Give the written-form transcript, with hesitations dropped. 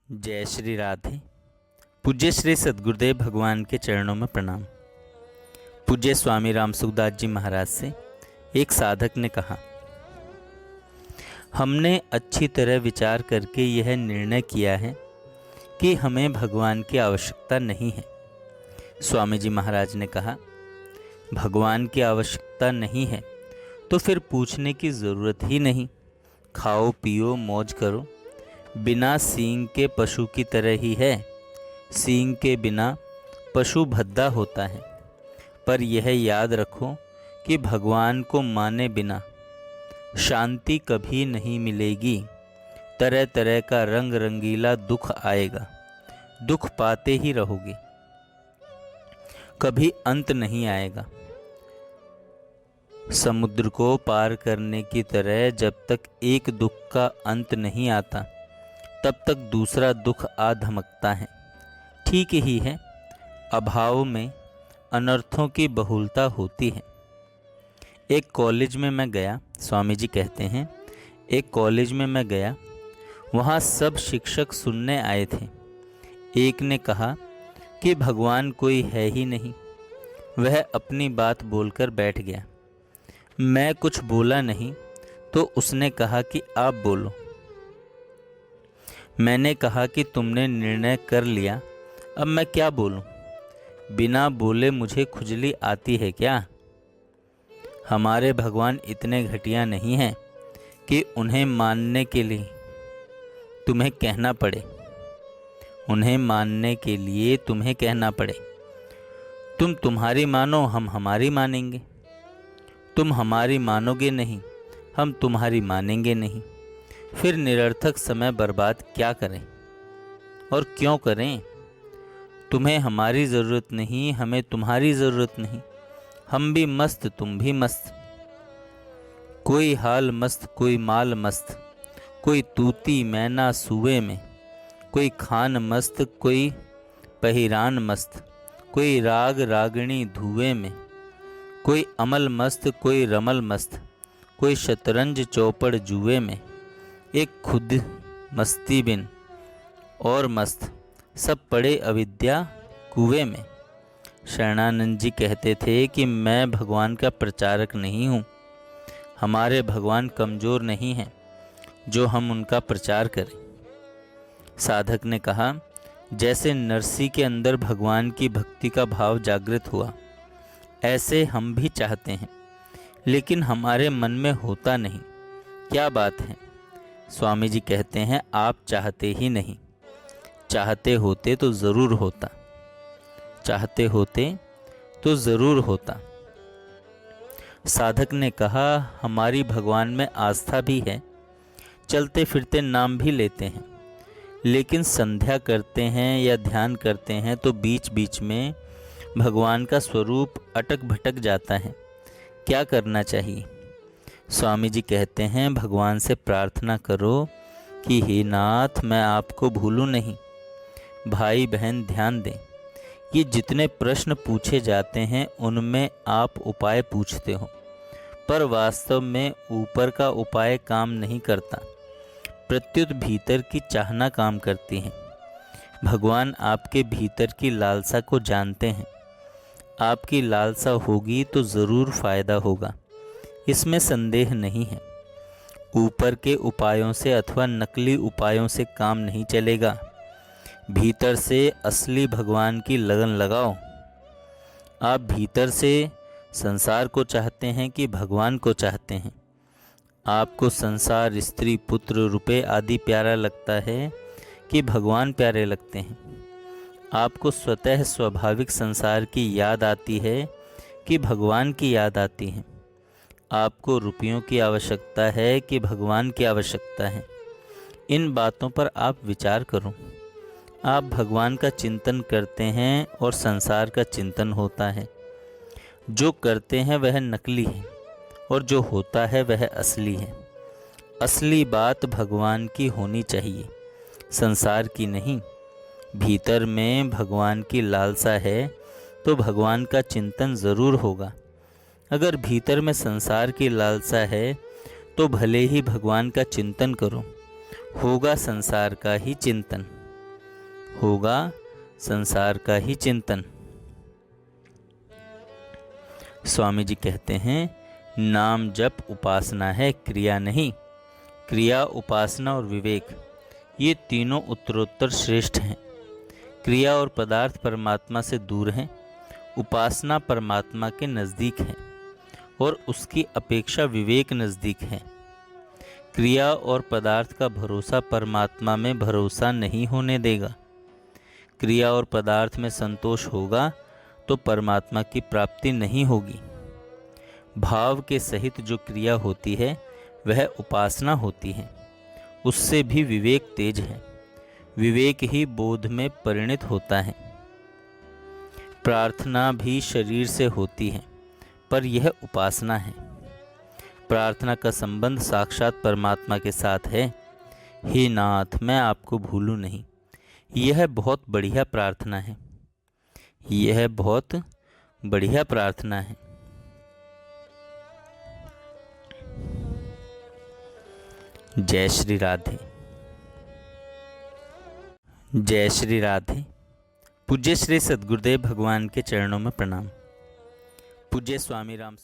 जय श्री राधे। पूज्य श्री सद्गुरुदेव भगवान के चरणों में प्रणाम। पूज्य स्वामी राम सुखदास जी महाराज से एक साधक ने कहा, हमने अच्छी तरह विचार करके यह निर्णय किया है कि हमें भगवान की आवश्यकता नहीं है। स्वामी जी महाराज ने कहा, भगवान की आवश्यकता नहीं है तो फिर पूछने की ज़रूरत ही नहीं। खाओ पियो मौज करो, बिना सींग के पशु की तरह ही है। सींग के बिना पशु भद्दा होता है। पर यह याद रखो कि भगवान को माने बिना शांति कभी नहीं मिलेगी। तरह तरह का रंग रंगीला दुख आएगा, दुख पाते ही रहोगे, कभी अंत नहीं आएगा। समुद्र को पार करने की तरह जब तक एक दुख का अंत नहीं आता तब तक दूसरा दुख आ धमकता है। ठीक ही है, अभाव में अनर्थों की बहुलता होती है। एक कॉलेज में मैं गया, स्वामी जी कहते हैं, एक कॉलेज में मैं गया, वहाँ सब शिक्षक सुनने आए थे। एक ने कहा कि भगवान कोई है ही नहीं। वह अपनी बात बोलकर बैठ गया। मैं कुछ बोला नहीं तो उसने कहा कि आप बोलो। मैंने कहा कि तुमने निर्णय कर लिया, अब मैं क्या बोलूं? बिना बोले मुझे खुजली आती है क्या? हमारे भगवान इतने घटिया नहीं हैं कि उन्हें मानने के लिए तुम्हें कहना पड़े। उन्हें मानने के लिए तुम्हें कहना पड़े। तुम तुम्हारी मानो, हम हमारी मानेंगे। तुम हमारी मानोगे नहीं, हम तुम्हारी मानेंगे नहीं। फिर निरर्थक समय बर्बाद क्या करें और क्यों करें? तुम्हें हमारी ज़रूरत नहीं, हमें तुम्हारी ज़रूरत नहीं। हम भी मस्त, तुम भी मस्त। कोई हाल मस्त, कोई माल मस्त, कोई तूती मैना सुए में, कोई खान मस्त, कोई पहिरान मस्त, कोई राग रागणी धुएं में, कोई अमल मस्त, कोई रमल मस्त, कोई शतरंज चौपड़ जुए में, एक खुद मस्ती बिन और मस्त, सब पड़े अविद्या कुएं में। शरणानंद जी कहते थे कि मैं भगवान का प्रचारक नहीं हूँ। हमारे भगवान कमज़ोर नहीं हैं जो हम उनका प्रचार करें। साधक ने कहा, जैसे नरसी के अंदर भगवान की भक्ति का भाव जागृत हुआ, ऐसे हम भी चाहते हैं, लेकिन हमारे मन में होता नहीं। क्या बात है? स्वामी जी कहते हैं, आप चाहते ही नहीं। चाहते होते तो ज़रूर होता। चाहते होते तो ज़रूर होता। साधक ने कहा, हमारी भगवान में आस्था भी है, चलते फिरते नाम भी लेते हैं, लेकिन संध्या करते हैं या ध्यान करते हैं तो बीच बीच में भगवान का स्वरूप अटक भटक जाता है। क्या करना चाहिए? स्वामी जी कहते हैं, भगवान से प्रार्थना करो कि हे नाथ, मैं आपको भूलूं नहीं। भाई बहन ध्यान दें, ये जितने प्रश्न पूछे जाते हैं उनमें आप उपाय पूछते हो, पर वास्तव में ऊपर का उपाय काम नहीं करता, प्रत्युत भीतर की चाहना काम करती है। भगवान आपके भीतर की लालसा को जानते हैं। आपकी लालसा होगी तो ज़रूर फ़ायदा होगा, इसमें संदेह नहीं है। ऊपर के उपायों से अथवा नकली उपायों से काम नहीं चलेगा। भीतर से असली भगवान की लगन लगाओ। आप भीतर से संसार को चाहते हैं कि भगवान को चाहते हैं? आपको संसार, स्त्री, पुत्र, रुपए आदि प्यारा लगता है कि भगवान प्यारे लगते हैं? आपको स्वतः स्वाभाविक संसार की याद आती है कि भगवान की याद आती है? आपको रुपयों की आवश्यकता है कि भगवान की आवश्यकता है? इन बातों पर आप विचार करो। आप भगवान का चिंतन करते हैं और संसार का चिंतन होता है। जो करते हैं वह नकली है और जो होता है वह असली है। असली बात भगवान की होनी चाहिए, संसार की नहीं। भीतर में भगवान की लालसा है तो भगवान का चिंतन ज़रूर होगा। अगर भीतर में संसार की लालसा है तो भले ही भगवान का चिंतन करो, होगा संसार का ही चिंतन। होगा संसार का ही चिंतन। स्वामी जी कहते हैं, नाम जप उपासना है, क्रिया नहीं। क्रिया, उपासना और विवेक, ये तीनों उत्तरोत्तर श्रेष्ठ हैं। क्रिया और पदार्थ परमात्मा से दूर हैं, उपासना परमात्मा के नज़दीक है और उसकी अपेक्षा विवेक नज़दीक है। क्रिया और पदार्थ का भरोसा परमात्मा में भरोसा नहीं होने देगा। क्रिया और पदार्थ में संतोष होगा तो परमात्मा की प्राप्ति नहीं होगी। भाव के सहित जो क्रिया होती है वह उपासना होती है, उससे भी विवेक तेज है। विवेक ही बोध में परिणत होता है। प्रार्थना भी शरीर से होती है, पर यह उपासना है। प्रार्थना का संबंध साक्षात परमात्मा के साथ है। हे नाथ, मैं आपको भूलूं नहीं, यह बहुत बढ़िया प्रार्थना है। यह बहुत बढ़िया प्रार्थना है। जय श्री राधे। जय श्री राधे। पूज्य श्री सद्गुरुदेव भगवान के चरणों में प्रणाम। पूज्य स्वामी राम